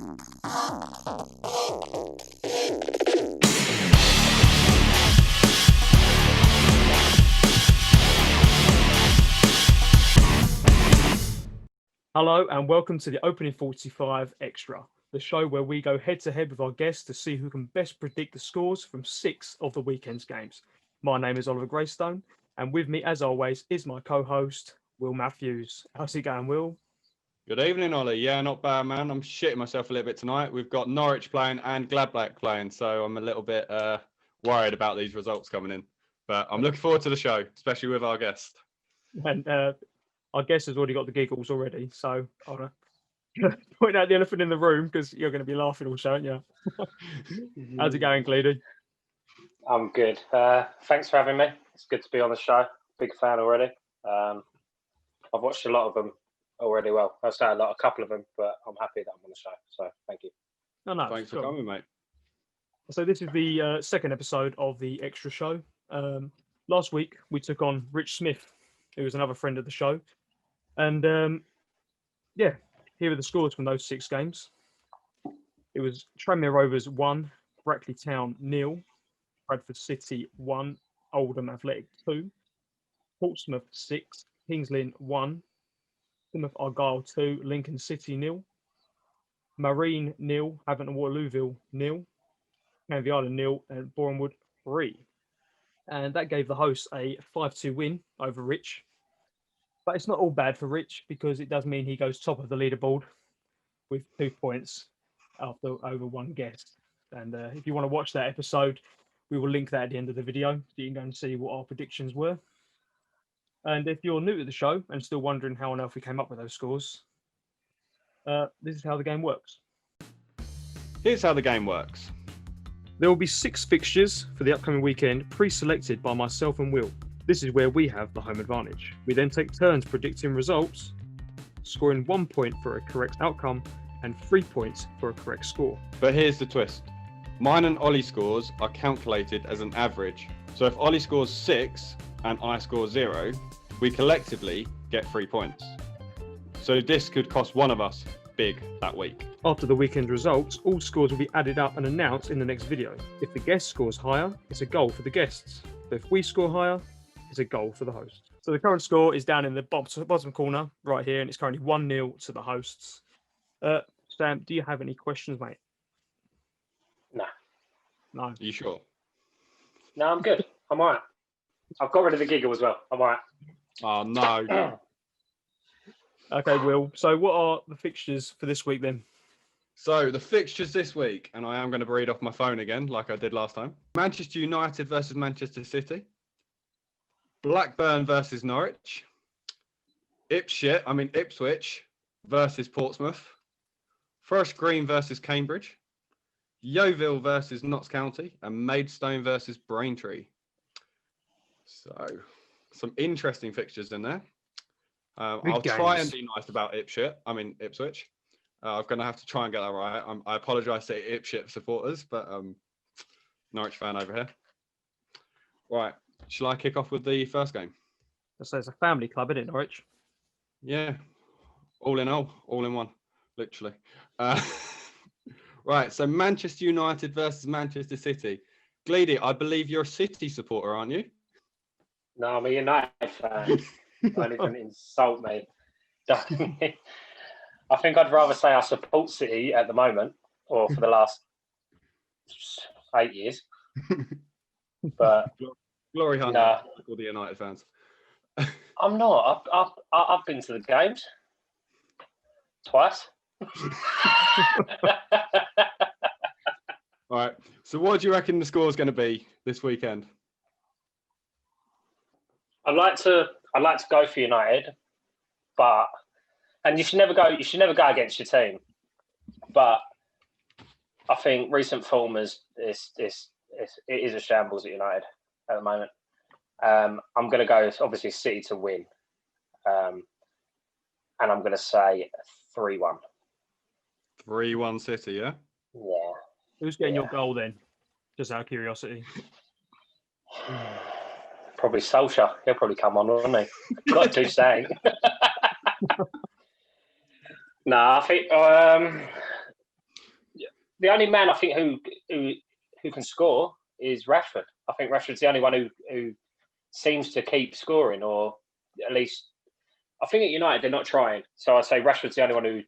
Hello and welcome to the Opening 45 Extra, the show where we go head to head with our guests to see who can best predict the scores from 6 of the weekend's games. My name is Oliver Greystone, and with me, as always, is my co-host, Will Matthews. How's it going, Will? Good evening, Ollie. Yeah, not bad, man. I'm shitting myself a little bit tonight. We've got Norwich playing and Gladbach playing, so I'm a little bit worried about these results coming in. But I'm looking forward to the show, especially with our guest. And our guest has already got the giggles already, so I'll point out the elephant in the room because you're going to be laughing all show, aren't you? How's it going, Gleed? I'm good. Thanks for having me. It's good to be on the show. Big fan already. I've watched a lot of them already. Well, I'll say a couple of them, but I'm happy that I'm on the show. So thank you. No, Thanks for coming, mate. So this is the second episode of the Extra Show. Last week we took on Rich Smith, who was another friend of the show, and here are the scores from those 6 games. It was Tranmere Rovers 1, Brackley Town 0, Bradford City 1, Oldham Athletic 2, Portsmouth 6, Kings Lynn 1, Plymouth Argyle 2, Lincoln City 0, Marine 0, Havant and Waterlooville 0, Canvey Island 0, and Bournemouth 3. And that gave the hosts a 5-2 win over Rich. But it's not all bad for Rich because it does mean he goes top of the leaderboard with 2 points after over one guest. And if you want to watch that episode, we will link that at the end of the video so you can go and see what our predictions were. And if you're new to the show and still wondering how on earth we came up with those scores, this is how the game works. Here's how the game works. There will be 6 fixtures for the upcoming weekend pre-selected by myself and Will. This is where we have the home advantage. We then take turns predicting results, scoring 1 point for a correct outcome and 3 points for a correct score. But here's the twist. Mine and Ollie's scores are calculated as an average. So if Ollie scores 6 and I score 0, we collectively get 3 points. So this could cost one of us big that week. After the weekend results, all scores will be added up and announced in the next video. If the guest scores higher, it's a goal for the guests. But if we score higher, it's a goal for the host. So the current score is down in the bottom corner right here, and it's currently 1-0 to the hosts. Sam, do you have any questions, mate? No. Are you sure? No, I'm good. I'm all right. I've got rid of the giggle as well. I'm all right. Oh, no. Okay, Will. So what are the fixtures for this week then? So the fixtures this week, and I am going to read off my phone again like I did last time. Manchester United versus Manchester City. Blackburn versus Norwich. Ipswich versus Portsmouth. Forest Green versus Cambridge. Yeovil versus Knox County. And Maidstone versus Braintree. So some interesting fixtures in there. I'll try and be nice about Ipswich. I'm going to have to try and get that right. I apologise to Ipswich supporters, but Norwich fan over here. Right. Shall I kick off with the first game? So it's a family club, isn't it, Norwich? Yeah. All in one, literally. Right. So Manchester United versus Manchester City. Gleedy, I believe you're a City supporter, aren't you? No, I'm a United fan. Don't even insult me. I think I'd rather say I support City at the moment, or for the last 8 years. But glory hunter, nah, all the United fans. I'm not. I've been to the games twice. All right. So, what do you reckon the score is going to be this weekend? I'd like to go for United, and you should never go against your team. But I think recent form is a shambles at United at the moment. I'm going to go obviously City to win, and I'm going to say 3-1. 3-1 City, yeah. Yeah. Who's getting your goal then? Just out of curiosity. Probably Solskjaer. He'll probably come on, won't he? Got to saying. No, I think the only man I think who can score is Rashford. I think Rashford's the only one who seems to keep scoring, or at least I think at United they're not trying. So I'd say Rashford's the only one who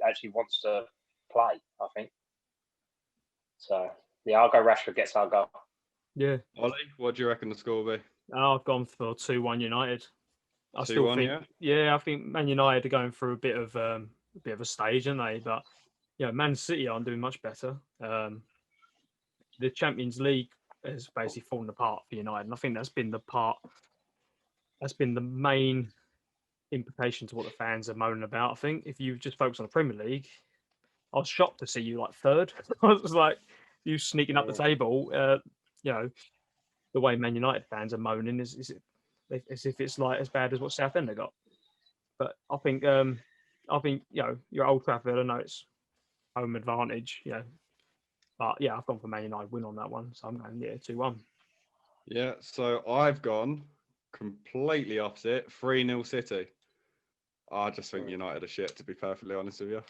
actually wants to play, I think. So yeah, I'll go Rashford gets our goal. Yeah. Ollie, what do you reckon the score will be? I've gone for 2-1 United. I 2-1, still think, yeah? I think Man United are going through a bit of a stage, aren't they? But Man City aren't doing much better. The Champions League has basically fallen apart for United, and I think that's been the main implication to what the fans are moaning about. I think if you just focus on the Premier League, I was shocked to see you like third. I was like, you sneaking up the table. The way Man United fans are moaning is as if it's like as bad as what Southend got. But I think you're Old Trafford. I know it's home advantage, but I've gone for Man United win on that one, so I'm going 2-1. Yeah, so I've gone completely opposite, 3-0 City. I just think United are shit, to be perfectly honest with you.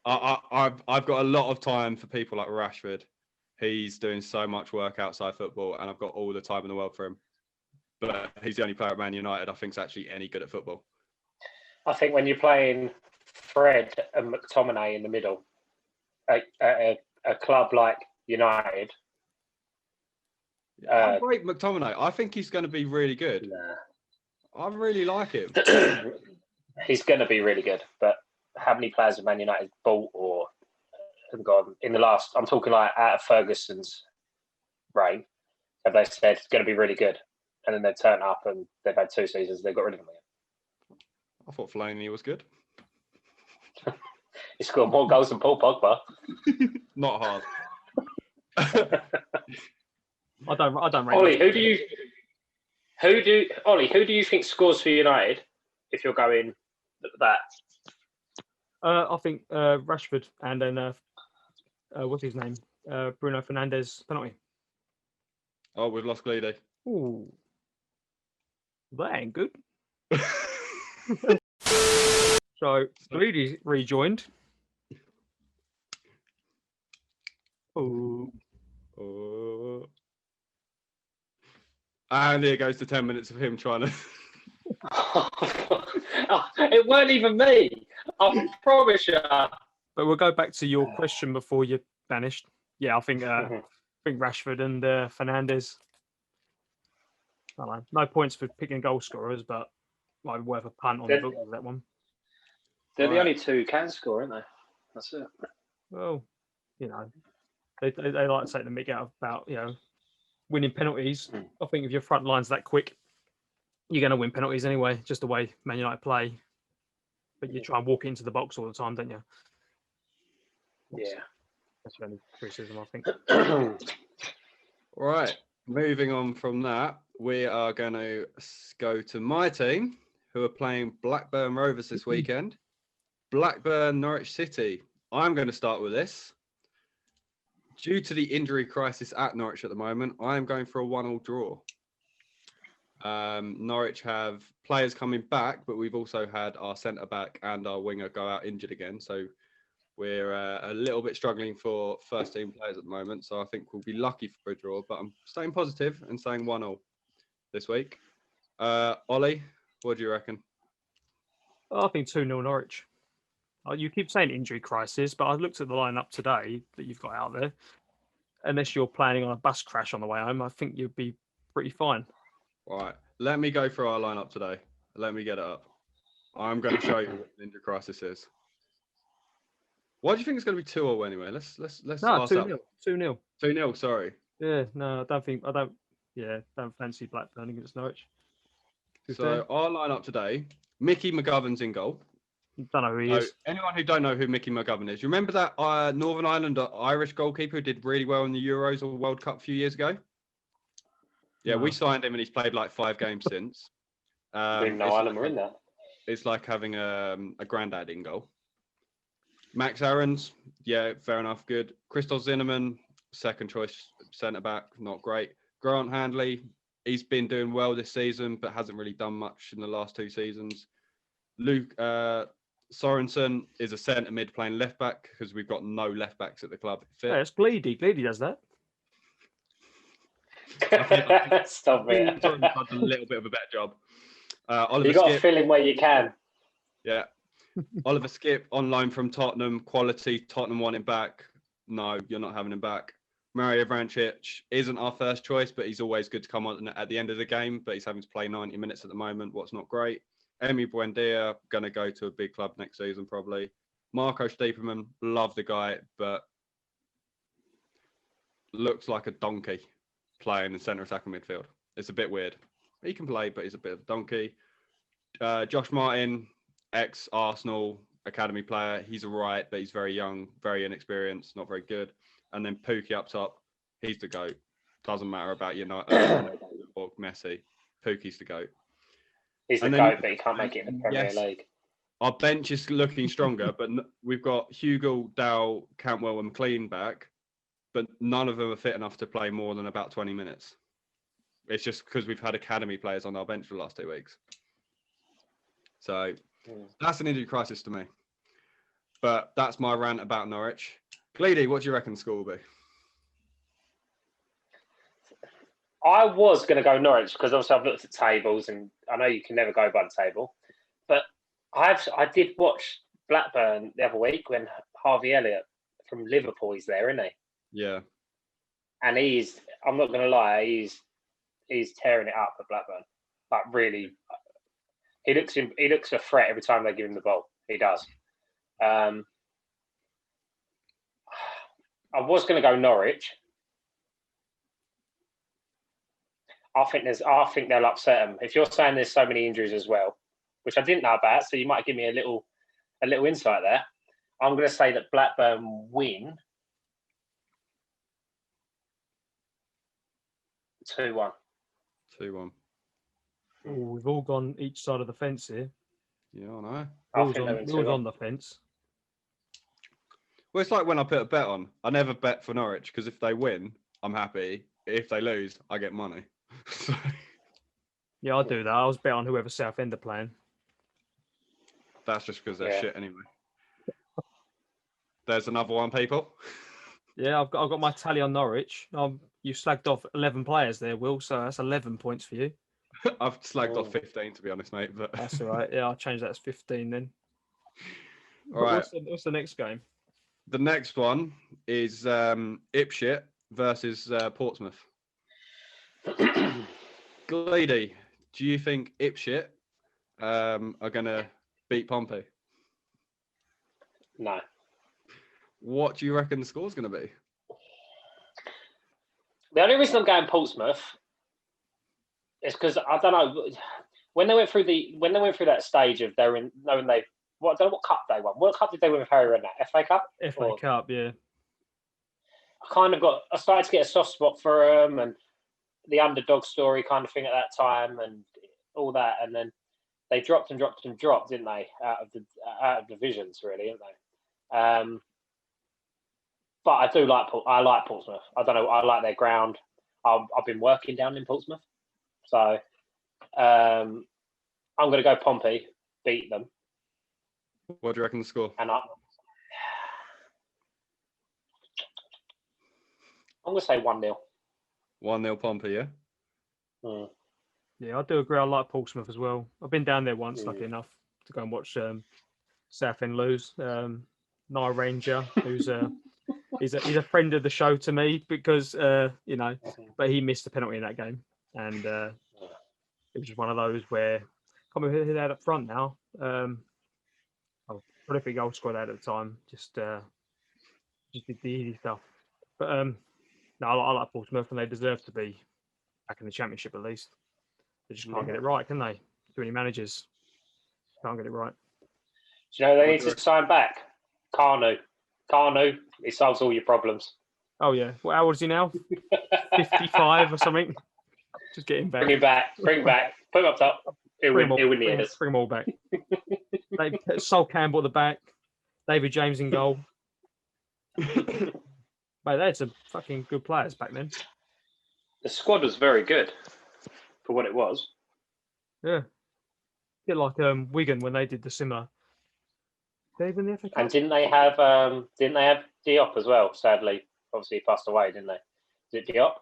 I've got a lot of time for people like Rashford. He's doing so much work outside football, and I've got all the time in the world for him. But he's the only player at Man United I think is actually any good at football. I think when you're playing Fred and McTominay in the middle, a club like United. I rate McTominay. I think he's going to be really good. Nah. I really like him. He's going to be really good, but how many players have Man United bought or have gone in the last? I'm talking like out of Ferguson's reign. Have they said it's going to be really good, and then they turn up and they've had 2 seasons, they've got rid of him again. I thought Fellaini was good. He scored more goals than Paul Pogba. Not hard. I don't rate. Ollie, who do you think scores for United if you're going that? I think Rashford and then what's his name? Bruno Fernandes penalty. Oh, we've lost Gleed. Ooh, that ain't good. So Gleed rejoined. Oh. And here goes the 10 minutes of him trying to. It weren't even me. I promise you. But we'll go back to your question before you're banished. Yeah, I think Rashford and Fernandes. I don't know. No points for picking goal scorers, but like worth a punt on the book with that one. They're the only 2 who can score, aren't they? That's it. Well, they like to take the mick out about winning penalties. I think if your front line's that quick, you're going to win penalties anyway, just the way Man United play. But you try and walk into the box all the time, don't you? Yeah. That's the only criticism, I think. Right. Moving on from that, we are going to go to my team, who are playing Blackburn Rovers this weekend. Blackburn, Norwich City. I'm going to start with this. Due to the injury crisis at Norwich at the moment, I am going for a 1-1 draw. Norwich have players coming back, but we've also had our centre-back and our winger go out injured again. So we're a little bit struggling for first-team players at the moment. So I think we'll be lucky for a draw, but I'm staying positive and saying 1-1 this week. Ollie, what do you reckon? I think 2-0 Norwich. You keep saying injury crisis, but I looked at the lineup today that you've got out there. Unless you're planning on a bus crash on the way home, I think you'd be pretty fine. Right. Let me go through our lineup today. Let me get it up. I'm going to show you what the injury crisis is. Why do you think it's going to be 2-0 anyway? Let's No, ask 2-0. 2-0. 2-0, sorry. Yeah, no, don't fancy Blackburn against Norwich. So our lineup today, Mickey McGovern's in goal. Don't know who he is. Anyone who don't know who Mickey McGovern is, you remember that Northern Ireland Irish goalkeeper who did really well in the Euros or World Cup a few years ago? Yeah, we signed him and he's played like 5 games since. Didn't know Ireland were in that. It's like having a granddad in goal. Max Aarons, yeah, fair enough, good. Christoph Zinnerman, second choice centre-back, not great. Grant Handley, he's been doing well this season, but hasn't really done much in the last 2 seasons. Sorensen is a centre mid playing left back because we've got no left backs at the club. Yeah, it's Gleedy. Gleedy does that. Stop it. Sorensen's done a little bit of a better job. Oliver You got to Skip, fill in where you can. yeah. Oliver Skip on loan from Tottenham. Quality. Tottenham want him back. No, you're not having him back. Mario Vrancic isn't our first choice, but he's always good to come on at the end of the game. But he's having to play 90 minutes at the moment. What's not great. Emi Buendia, going to go to a big club next season, probably. Marco Stiepermann, love the guy, but looks like a donkey playing in centre attacking midfield. It's a bit weird. He can play, but he's a bit of a donkey. Josh Martin, ex-Arsenal academy player. He's all right, but he's very young, very inexperienced, not very good. And then Pookie up top. He's the GOAT. Doesn't matter about United or Messi. Pookie's the GOAT. He's the GOAT, but he can't make it in the Premier League. Our bench is looking stronger, but we've got Hugo, Dow, Cantwell and McLean back, but none of them are fit enough to play more than about 20 minutes. It's just because we've had academy players on our bench for the last 2 weeks. So that's an injury crisis to me. But that's my rant about Norwich. Gleedy, what do you reckon the score will be? I was going to go Norwich because obviously I've looked at tables and I know you can never go by the table. But I did watch Blackburn the other week when Harvey Elliott from Liverpool is there, isn't he? Yeah. And I'm not going to lie, he's tearing it up at Blackburn. Like really, he looks a threat every time they give him the ball. He does. I was going to go Norwich. I think they'll upset them. If you're saying there's so many injuries as well, which I didn't know about, so you might give me a little insight there. I'm going to say that Blackburn win 2-1. 2-1. Oh, we've all gone each side of the fence here. Yeah, I know. Will's on the fence. Well, it's like when I put a bet on. I never bet for Norwich because if they win, I'm happy. If they lose, I get money. So... Yeah, I do that. I was bet on whoever Southend are playing. That's just because they're shit anyway. There's another one, people. Yeah, I've got my tally on Norwich. You slagged off 11 players there, Will, so that's 11 points for you. I've slagged off 15, to be honest, mate. But that's all right. Yeah, I'll change that as 15 then. All right. What's the next game? The next one is Ipswich versus Portsmouth. Gleedy, do you think Ipswich are going to beat Pompey? No. What do you reckon the score's going to be? The only reason I'm going Portsmouth is because I don't know when they went through that stage of I don't know what cup they won. What cup did they win with Harry Redknapp? FA Cup? FA Cup, yeah. I started to get a soft spot for them and the underdog story kind of thing at that time and all that, and then they dropped, didn't they? Out of divisions, really, didn't they? But I like Portsmouth. I don't know. I like their ground. I've been working down in Portsmouth, so I'm going to go Pompey, beat them. What do you reckon the score? And I'm going to say 1-0. 1-0 Pompey, yeah? Yeah, I do agree. I like Portsmouth as well. I've been down there once, lucky enough, to go and watch Southend lose. Nia Ranger, who's he's a friend of the show to me because but he missed a penalty in that game, and it was just one of those where I can't remember who they had up front now. Prolific goal scorer at the time, just did the easy stuff. But no, I like Portsmouth, and they deserve to be back in the Championship at least. They just can't get it right, can they? Too many managers can't get it right. Do you know they need to sign back? Carnu, he solves all your problems. Oh yeah, well, how old is he now? 55 or something. Just get him back. Bring him back. Put him up top. He'll win the years. Bring them all back. Sol Campbell at the back. David James in goal. Mate, they had some fucking good players back then. The squad was very good for what it was. Yeah. A bit like Wigan when they did the similar They win the FA Cup. And didn't they have Diop as well? Sadly, obviously he passed away, didn't they? Is it Diop?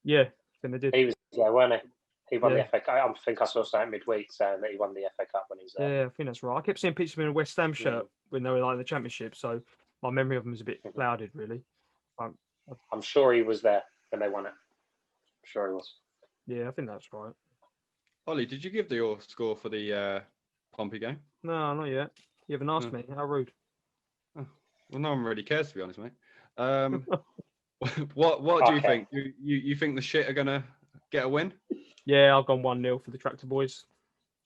Yeah, I think they did. He was there, weren't he? He won Yeah. the FA Cup. I think I saw something midweek saying that he won the FA Cup when he was there. Yeah, I think that's right. I kept seeing pictures of him in a West Ham shirt when they were like in the Championship, so my memory of him is a bit clouded, really. I'm sure he was there when they won it. I'm sure he was. Yeah, I think that's right. Ollie, did you give your score for the Pompey game? No, not yet. You haven't asked me. How rude. Oh, well, no one really cares, to be honest, mate. What do you think? You think the shit are gonna get a win? Yeah, I've gone 1-0 for the Tractor Boys.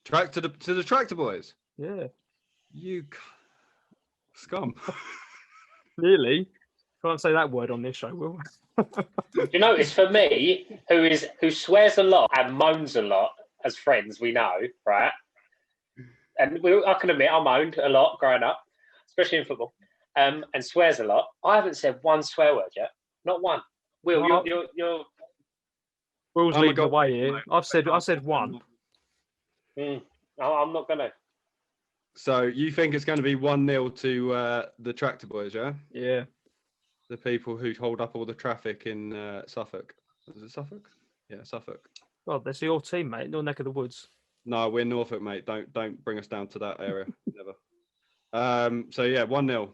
To the Tractor Boys? Yeah. You scum. Really? Can't say that word on this show, Will. You know, it's for me, who swears a lot and moans a lot as friends, we know, right? And I can admit I moaned a lot growing up, especially in football, and swears a lot. I haven't said one swear word yet. Not one. Will, you're Will's leading the way here. I said one. I'm not gonna. So you think it's going to be 1-0 to the Tractor Boys, yeah? Yeah. The people who hold up all the traffic in Suffolk. Is it Suffolk? Yeah, Suffolk. God, that's your team, mate. Your neck of the woods. No, we're Norfolk, mate. Don't bring us down to that area. Never. So yeah, 1-0.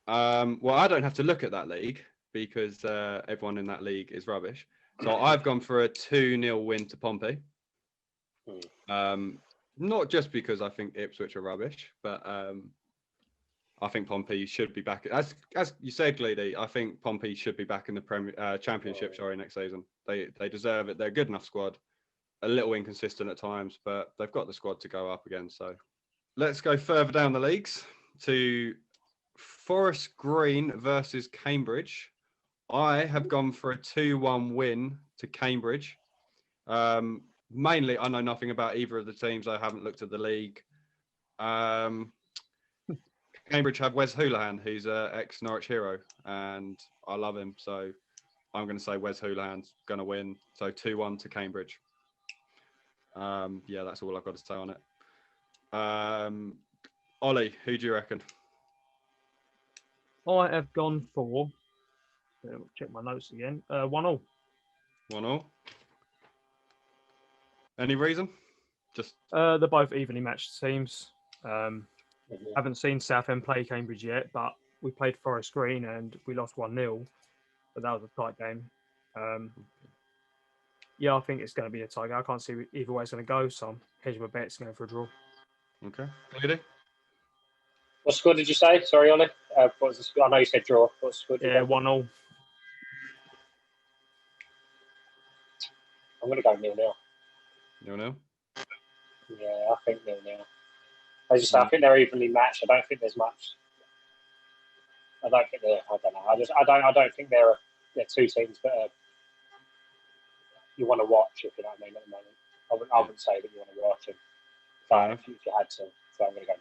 Well, I don't have to look at that league because everyone in that league is rubbish. So I've gone for a 2-0 win to Pompey. Not just because I think Ipswich are rubbish, but I think Pompey should be back. As you said, Gleedy, I think Pompey should be back in the Championship. Sorry, next season. They deserve it. They're a good enough squad. A little inconsistent at times, but they've got the squad to go up again. So let's go further down the leagues to Forest Green versus Cambridge. I have gone for a 2-1 win to Cambridge. Mainly, I know nothing about either of the teams. I haven't looked at the league. Cambridge have Wes Hoolahan, who's an ex-Norwich hero, and I love him. So I'm going to say Wes Hoolahan's going to win. So 2-1 to Cambridge. Yeah, that's all I've got to say on it. Ollie, who do you reckon? I have gone for. Check my notes again. 1-1. 1-1. Any reason? Just they're both evenly matched teams. Haven't seen Southend play Cambridge yet, but we played Forest Green and we lost 1-0. But that was a tight game. Yeah, I think it's going to be a tight game. I can't see either way it's going to go, so I'm hedging my bets going for a draw. okay. Lady? What score did you say? Sorry, Ollie. What was the score? I know you said draw. What score? Yeah, 1-0. I'm going to go 0-0. 0-0? Yeah, I think 0-0. As you say, I think they're evenly matched. I don't think there's much. I don't know. I don't think they're two teams that you want to watch, if you know what I mean, at the moment. I wouldn't say that you want to watch them. But if you had to, so I'm going to go 0-0.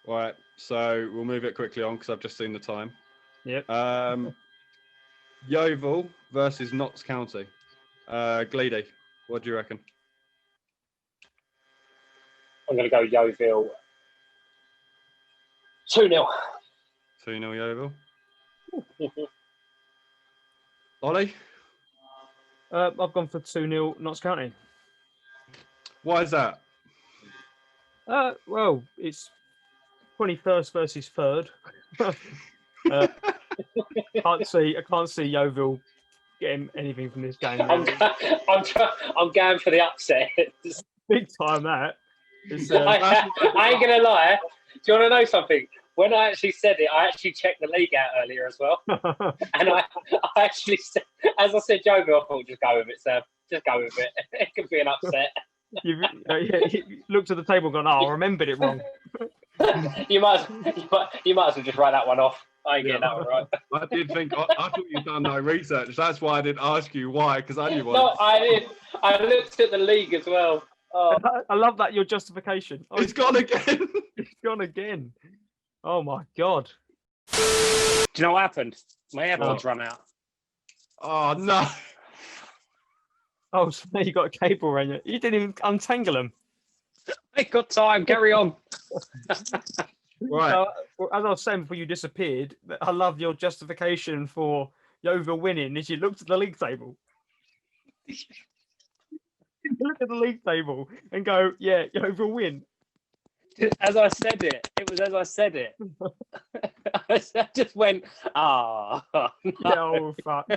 All right, so we'll move it quickly on because I've just seen the time. Yep. Yeovil versus Knox County. Gleedy, what do you reckon? I'm going to go Yeovil 2-0. 2-0 Yeovil. Ollie? I've gone for 2-0 Notts County. Why is that? Well, it's 21st versus 3rd. I can't see Yeovil getting anything from this game. I'm going for the upset. Big time that. I ain't gonna lie. Do you want to know something? When I actually said it, I actually checked the league out earlier as well, and I actually said, as I said, Yeovil, I thought just go with it, Sam. Just go with it. It could be an upset. You looked at the table and gone, oh, I remembered it wrong. you might as well just write that one off. I ain't getting that one right. I did think, I thought you'd done no research. That's why I didn't ask you why, because I knew what. No, I did. I looked at the league as well. Oh. I love that, your justification. Oh, it's gone again. It's gone again. Oh, my God. Do you know what happened? My AirPods run out. Oh, no. Oh, so you got a cable around you. You didn't even untangle them. Ain't got time. Carry on. Right. So, as I was saying before you disappeared, I love your justification for Yeovil winning is you looked at the league table. You look at the league table and go, yeah, Yeovil win. As I said it. It was as I said it. I just went, no. Yeah, oh, fuck.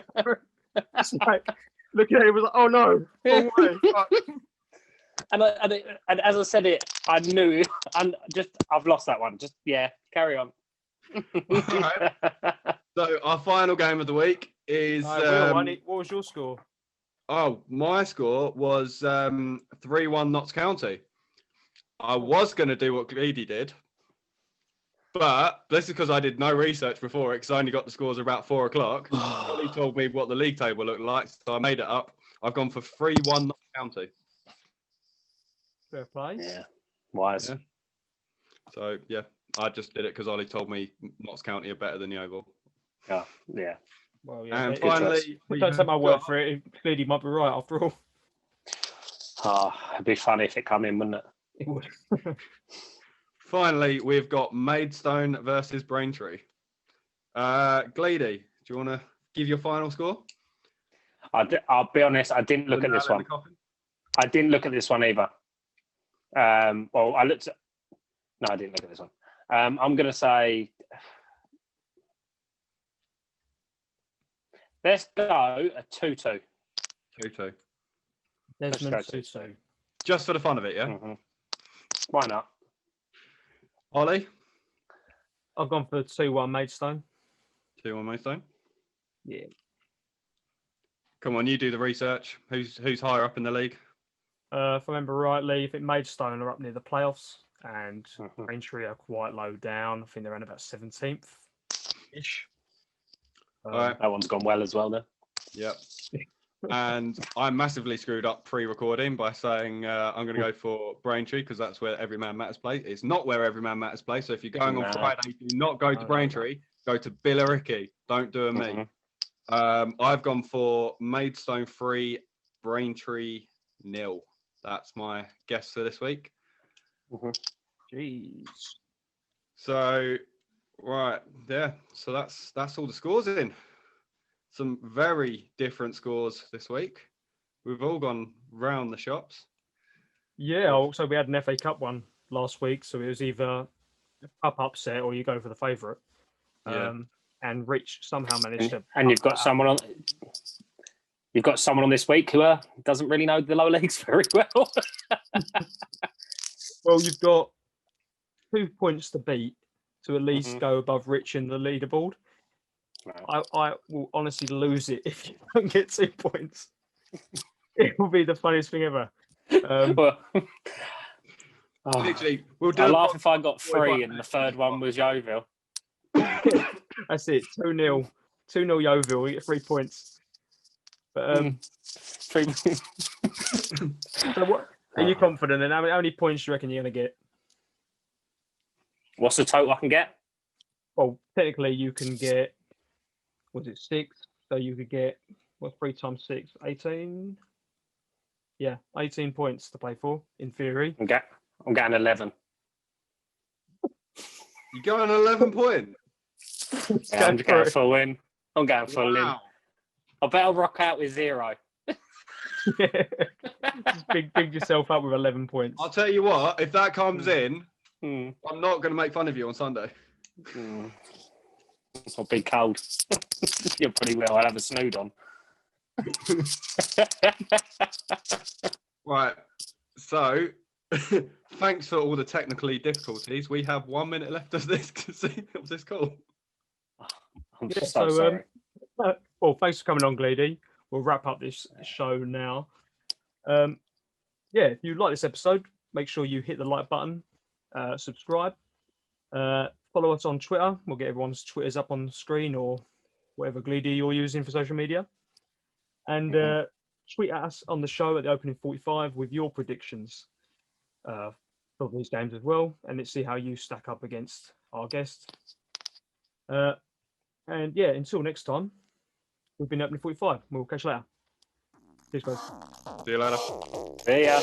It's like, looking at it, was like, oh no, wrong way. Fuck. And as I said it, I knew. I've lost that one. Just carry on. Alright. So our final game of the week is. What was your score? Oh, my score was 3-1 Notts County. I was going to do what Gleedy did, but this is because I did no research before it, because I only got the scores about 4 o'clock. He told me what the league table looked like, so I made it up. I've gone for 3-1 Notts County. Fair play. Yeah, wise. Yeah. So, yeah, I just did it because Ollie told me Notts County are better than Yeovil. Oh, yeah. Well, yeah. And finally, Don't take my word for it. Clearly, might be right after all. Oh, it'd be funny if it come in, wouldn't it? It would. Finally, we've got Maidstone versus Braintree. Gleedy, do you want to give your final score? I'll be honest, I didn't look at this one. I didn't look at this one either. Well, I looked at... No, I didn't look at this one. I'm going to say... Let's go a 2-2. 2-2. Desmond Let's go 2-2. Just for the fun of it, yeah? Mm-hmm. Why not? Ollie? I've gone for 2-1 Maidstone. 2-1 Maidstone? Yeah. Come on, you do the research. Who's higher up in the league? If I remember rightly, I think Maidstone are up near the playoffs and Braintree are quite low down. I think they're around about 17th-ish. All right. That one's gone well as well, then. Yep. And I massively screwed up pre-recording by saying I'm going to go for Braintree because that's where Every Man Matters play. It's not where Every Man Matters play. So if you're going on Friday, do not go to Braintree. Go to Billericay. Don't do a me. I've gone for Maidstone 3, Braintree 0. That's my guess for this week. Jeez. So, right, yeah. So that's all the scores in. Some very different scores this week. We've all gone round the shops. Yeah, also we had an FA Cup one last week, so it was either a cup upset or you go for the favourite. Yeah. And Rich somehow managed to. And you've got someone on. You've got someone on this week who doesn't really know the lower leagues very well. Well, you've got 2 points to beat to at least go above Rich in the leaderboard. Right. I will honestly lose it if you don't get 2 points. It will be the funniest thing ever. Literally, we'll do. I'll laugh if I got 3 and the third one was Yeovil. That's it. 2-0. 2-0 Yeovil. You get 3 points. But 3. So what? Are you confident? And how many points do you reckon you're going to get? What's the total I can get? Well, technically you can get. Was it 6? So you could get 3 times 6, 18. Yeah, 18 points to play for in theory. I'm getting 11. You got an 11 point. Yeah, I'm going full in. I'm going full in. I bet I'll rock out with 0. Yeah. Just big yourself up with 11 points. I'll tell you what, if that comes in, I'm not going to make fun of you on Sunday. I'll be cold. You probably will. I'll have a snood on. Right. So, thanks for all the technical difficulties. We have 1 minute left of this call. I'm so sorry. Well, thanks for coming on, Gleedy. We'll wrap up this show now. If you like this episode, make sure you hit the like button, subscribe, follow us on Twitter. We'll get everyone's Twitters up on the screen or whatever Gleedy you're using for social media. And tweet at us on the show at the opening 45 with your predictions for these games as well. And let's see how you stack up against our guests. And until next time, we've been opening 45. We'll catch you later. Cheers, guys. See you later. See ya.